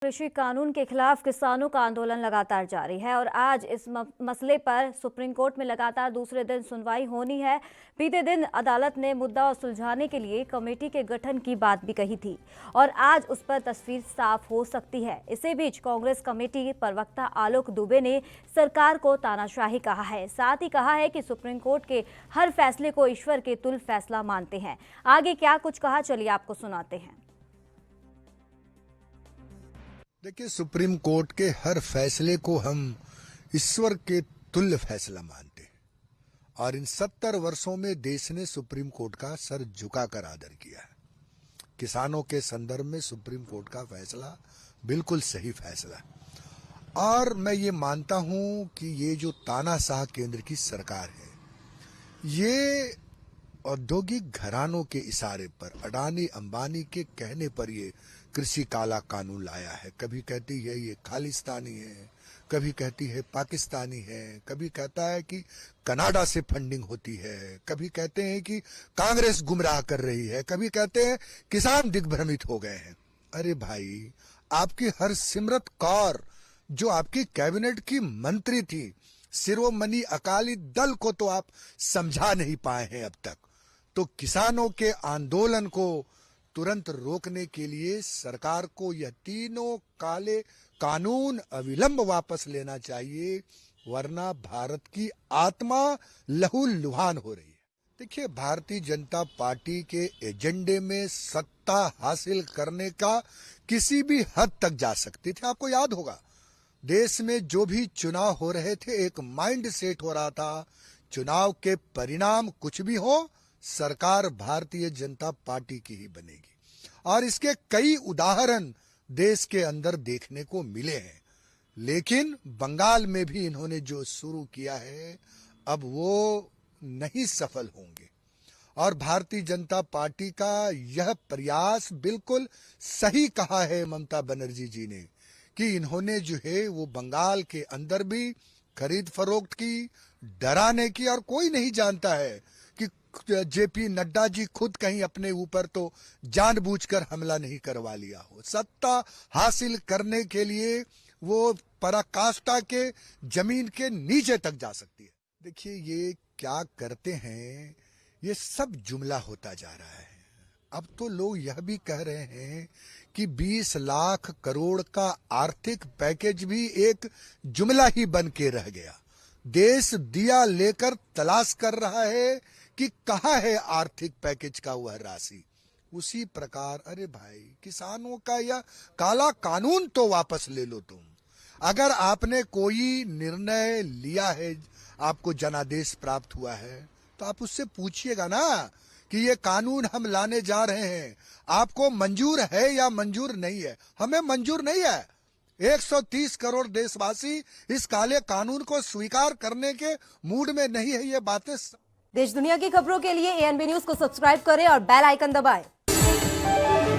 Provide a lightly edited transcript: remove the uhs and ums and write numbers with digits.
कृषि कानून के खिलाफ किसानों का आंदोलन लगातार जारी है और आज इस मसले पर सुप्रीम कोर्ट में लगातार दूसरे दिन सुनवाई होनी है। बीते दिन अदालत ने मुद्दा सुलझाने के लिए कमेटी के गठन की बात भी कही थी और आज उस पर तस्वीर साफ हो सकती है। इसी बीच कांग्रेस कमेटी प्रवक्ता आलोक दुबे ने सरकार को तानाशाही कहा है। साथ ही कहा है कि सुप्रीम कोर्ट के हर फैसले को ईश्वर के तुल्य फैसला मानते हैं। आगे क्या कुछ कहा, चलिए आपको सुनाते हैं। देखिए, सुप्रीम कोर्ट के हर फैसले को हम ईश्वर के तुल्य फैसला मानते हैं और इन 70 वर्षों में देश ने सुप्रीम कोर्ट का सर झुकाकर आदर किया है। किसानों के संदर्भ में सुप्रीम कोर्ट का फैसला बिल्कुल सही फैसला है और मैं ये मानता हूं कि ये जो तानाशाह केंद्र की सरकार है, ये औद्योगिक घरानों के इशारे पर, अडानी अंबानी के कहने पर ये कृषि काला कानून लाया है। कभी कहती है ये खालिस्तानी है, कभी कहती है पाकिस्तानी है, कभी कहता है कि कनाडा से फंडिंग होती है, कभी कहते हैं कि कांग्रेस गुमराह कर रही है, कभी कहते हैं किसान दिग्भ्रमित हो गए हैं। अरे भाई, आपकी हरसिमरत कौर जो आपकी कैबिनेट की मंत्री थी, शिरोमणि अकाली दल को तो आप समझा नहीं पाए हैं अब तक। तो किसानों के आंदोलन को तुरंत रोकने के लिए सरकार को यह तीनों काले कानून अविलंब वापस लेना चाहिए, वरना भारत की आत्मा लहूलुहान हो रही है। देखिए, भारतीय जनता पार्टी के एजेंडे में सत्ता हासिल करने का किसी भी हद तक जा सकती थी। आपको याद होगा, देश में जो भी चुनाव हो रहे थे, एक माइंड सेट हो रहा था, चुनाव के परिणाम कुछ भी हो, सरकार भारतीय जनता पार्टी की ही बनेगी। और इसके कई उदाहरण देश के अंदर देखने को मिले हैं। लेकिन बंगाल में भी इन्होंने जो शुरू किया है, अब वो नहीं सफल होंगे। और भारतीय जनता पार्टी का यह प्रयास बिल्कुल सही कहा है ममता बनर्जी जी ने कि इन्होंने जो है वो बंगाल के अंदर भी खरीद फरोख्त की, डराने की। और कोई नहीं जानता है कि जेपी नड्डा जी खुद कहीं अपने ऊपर तो जानबूझकर हमला नहीं करवा लिया हो। सत्ता हासिल करने के लिए वो पराकाष्ठा के जमीन के नीचे तक जा सकती है। देखिए, ये क्या करते हैं, ये सब जुमला होता जा रहा है। अब तो लोग यह भी कह रहे हैं कि 20 लाख करोड़ का आर्थिक पैकेज भी एक जुमला ही बन के रह गया। देश दिया लेकर तलाश कर रहा है कि कहाँ है आर्थिक पैकेज का वह राशि। उसी प्रकार, अरे भाई, किसानों का यह काला कानून तो वापस ले लो तुम। अगर आपने कोई निर्णय लिया है, आपको जनादेश प्राप्त हुआ है, तो आप उससे पूछिएगा ना कि ये कानून हम लाने जा रहे हैं, आपको मंजूर है या मंजूर नहीं है। हमें मंजूर नहीं है। 130 करोड़ देशवासी इस काले कानून को स्वीकार करने के मूड में नहीं है। ये बातें देश दुनिया की खबरों के लिए एएनबी न्यूज को सब्सक्राइब करें और बेल आइकन दबाएं।